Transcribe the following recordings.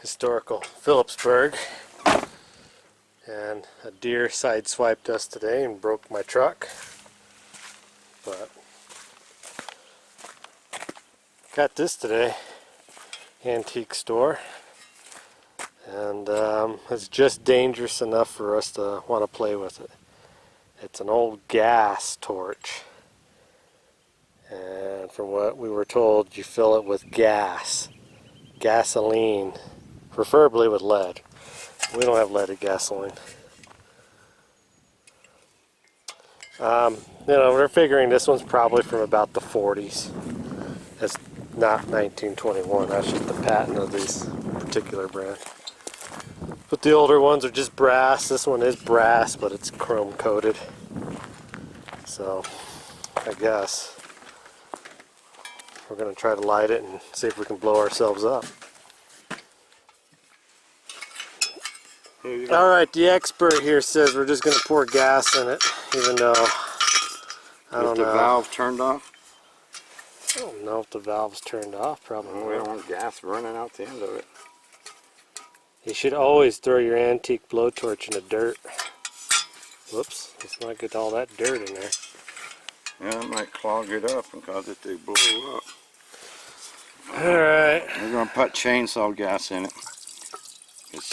historical Phillipsburg, and a deer sideswiped us today and broke my truck, but got this today, antique store, and it's just dangerous enough for us to want to play with it. It's an old gas torch, and from what we were told, you fill it with gasoline, preferably with lead. We don't have leaded gasoline. We're figuring this one's probably from about the 40s. It's not 1921. That's just the patent of this particular brand. But the older ones are just brass. This one is brass, but it's chrome coated. So I guess we're going to try to light it and see if we can blow ourselves up. Alright, the expert here says we're just going to pour gas in it, even though I don't know. Is the valve turned off? I don't know if the valve's turned off, probably. Well, we don't want gas running out the end of it. You should always throw your antique blowtorch in the dirt. Whoops, let's not get all that dirt in there. Yeah, it might clog it up and cause it to blow up. Alright. We're going to put chainsaw gas in it.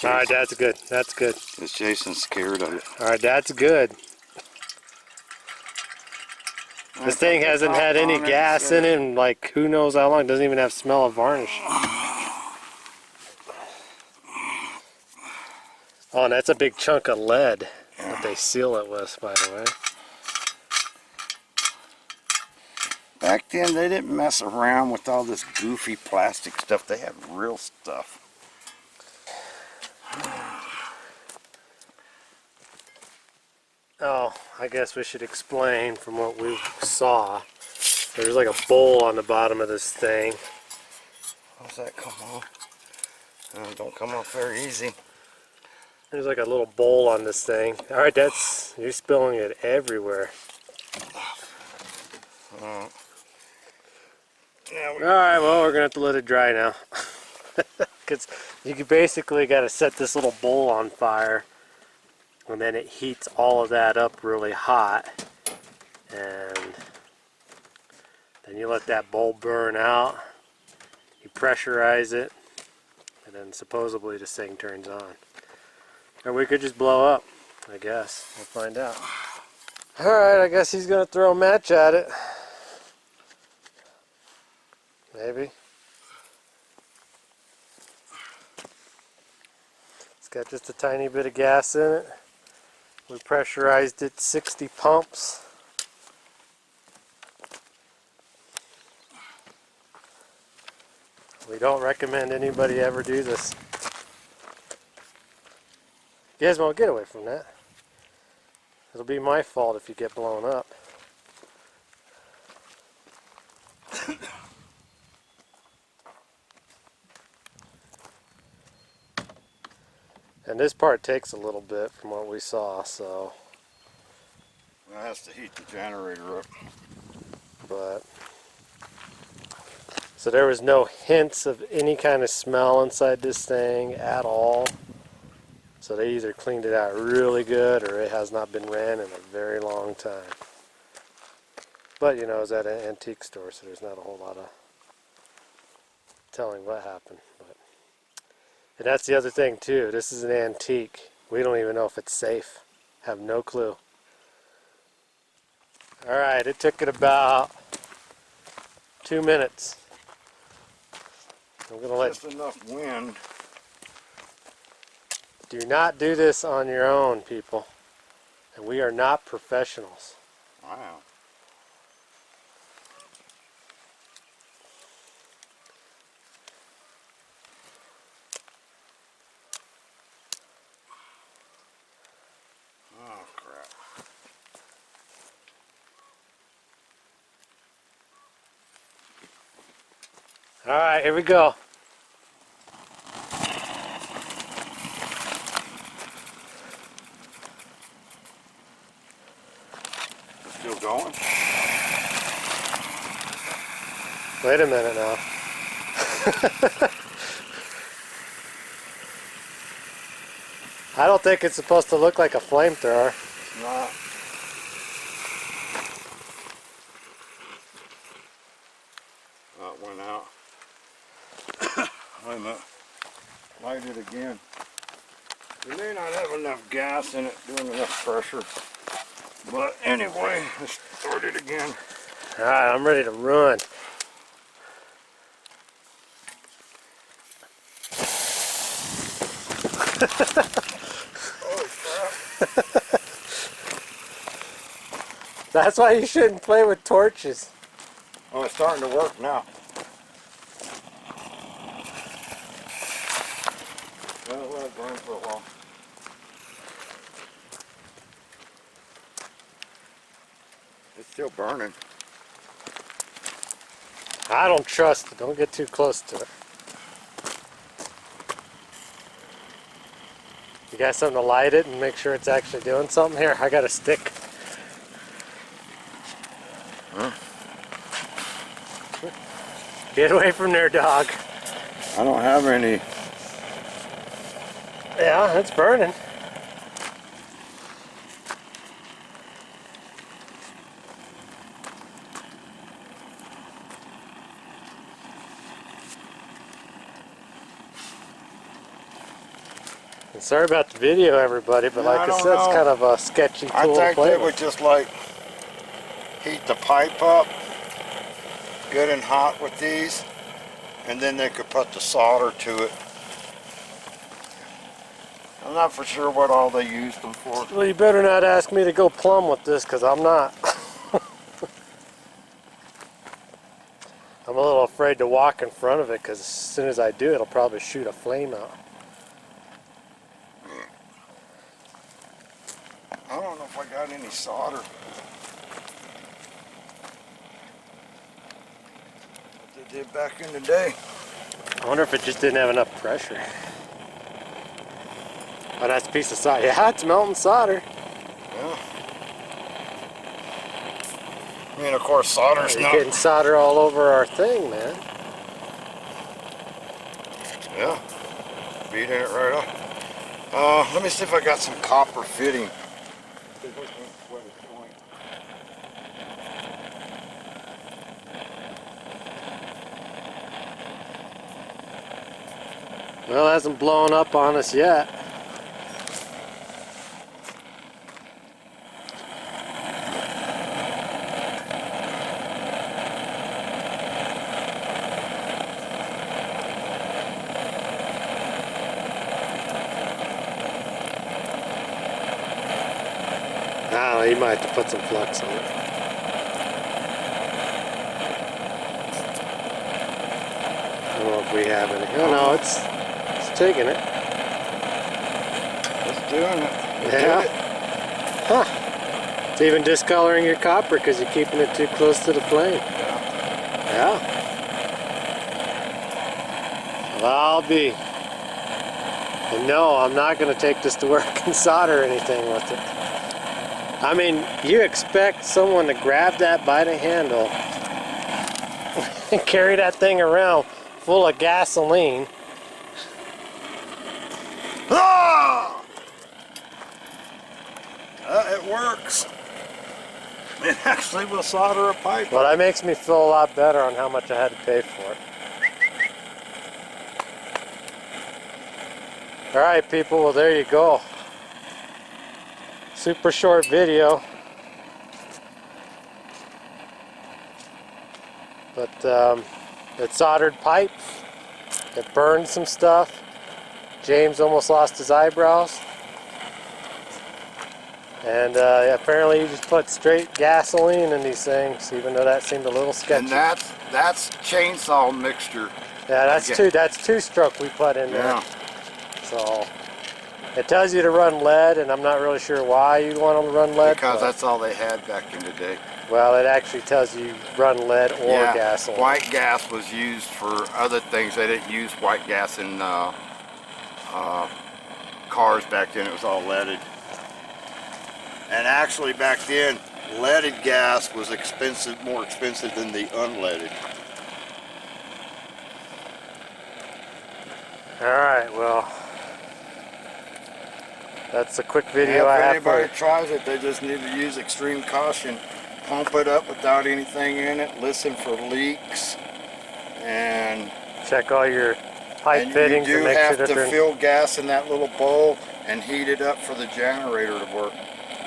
Alright, that's good. That's good. Because Jason's scared of it. Alright, that's good. This thing hasn't had any gas in it in like who knows how long. It doesn't even have smell of varnish. Oh, and that's a big chunk of lead that they seal it with, by the way. Back then, they didn't mess around with all this goofy plastic stuff. They had real stuff. Oh, I guess we should explain from what we saw. There's like a bowl on the bottom of this thing. How does that come off? Don't come off very easy. There's like a little bowl on this thing. Alright, you're spilling it everywhere. Alright, well, we're going to have to let it dry now. Because you basically got to set this little bowl on fire, and then it heats all of that up really hot, and then you let that bowl burn out, you pressurize it, and then supposedly this thing turns on. Or we could just blow up, I guess. We'll find out. Alright, I guess he's going to throw a match at it. Maybe. It's got just a tiny bit of gas in it. We pressurized it 60 pumps. We don't recommend anybody ever do this. Gizmo, get away from that. It'll be my fault if you get blown up. And this part takes a little bit from what we saw, so. That has to heat the generator up. But so there was no hints of any kind of smell inside this thing at all. So they either cleaned it out really good or it has not been ran in a very long time. But you know, it's at an antique store, so there's not a whole lot of telling what happened. But, and that's the other thing too, this is an antique. We don't even know if it's safe. Have no clue. Alright, it took it about 2 minutes. I'm gonna let just enough wind. Do not do this on your own, people. And we are not professionals. Wow. Oh, crap. Alright, here we go. Still going? Wait a minute now. I don't think it's supposed to look like a flamethrower. Nah. That went out. Wait a minute. Light it again. We may not have enough gas in it doing enough pressure. But anyway, let's start it again. Alright, I'm ready to run. Holy crap. That's why you shouldn't play with torches. Oh, it's starting to work now. Well, let it burn for a while. It's still burning. I don't trust it. Don't get too close to it. You got something to light it and make sure it's actually doing something? Here, I got a stick. Huh? Get away from there, dog. I don't have any. Yeah, it's burning. And sorry about the video, everybody, but Yeah, like I I don't said, it's know. kind of a sketchy I tool to think play they with. would just like heat the pipe up good and hot with these, and then they could put the solder to it. I'm not for sure what all they used them for. Well, you better not ask me to go plumb with this, because I'm not. I'm a little afraid to walk in front of it, because as soon as I do, it'll probably shoot a flame out. I don't know if I got any solder. What they did back in the day. I wonder if it just didn't have enough pressure. Oh, that's a piece of solder. Yeah, it's melting solder. Yeah. I mean, of course, solder's You're not. getting solder all over our thing, man. Yeah. Beating it right off. Let me see if I got some copper fitting. Well, it hasn't blown up on us yet. I don't know, you might have to put some flux on it. I don't know if we have any. Oh no, it's taking it. It's doing it. It Yeah. did it. Huh. It's even discoloring your copper because you're keeping it too close to the flame. Yeah. Well, I'll be. And no, I'm not going to take this to work and solder anything with it. I mean, you expect someone to grab that by the handle and carry that thing around full of gasoline. Ah! It works. It actually will solder a pipe. Well, that makes me feel a lot better on how much I had to pay for it. Alright people, well there you go. Super short video. But it soldered pipe. It burned some stuff. James almost lost his eyebrows. And apparently you just put straight gasoline in these things, even though that seemed a little sketchy. And that's chainsaw mixture. Yeah, that's two-stroke we put in there. Yeah. So it tells you to run lead, and I'm not really sure why you want to run lead. Because that's all they had back in the day. Well, it actually tells you run lead or gasoline. White gas was used for other things. They didn't use white gas in cars back then. It was all leaded. And actually back then, leaded gas was expensive, more expensive than the unleaded. Alright, well, that's a quick video I if have for you. anybody tries it, they just need to use extreme caution. Pump it up without anything in it. Listen for leaks, and Check all your pipe fittings you and do make sure have that to they're fill gas in that little bowl and heat it up for the generator to work.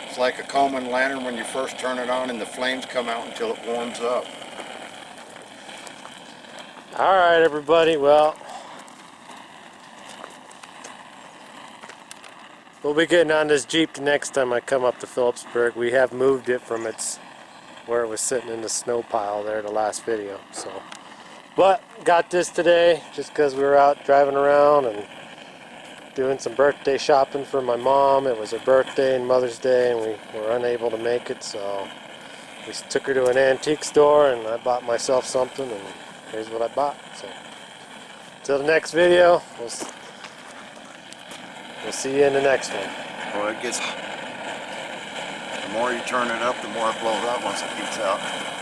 It's like a Coleman lantern when you first turn it on and the flames come out until it warms up. all right, everybody. Well, we'll be getting on this Jeep the next time I come up to Phillipsburg. We have moved it from where it was sitting in the snow pile there the last video. So, but got this today just because we were out driving around and doing some birthday shopping for my mom. It was her birthday and Mother's Day, and we were unable to make it, so we took her to an antique store and I bought myself something, and here's what I bought. So till the next video, we'll see you in the next one. Well, it gets, the more you turn it up, the more it blows out once it heats out.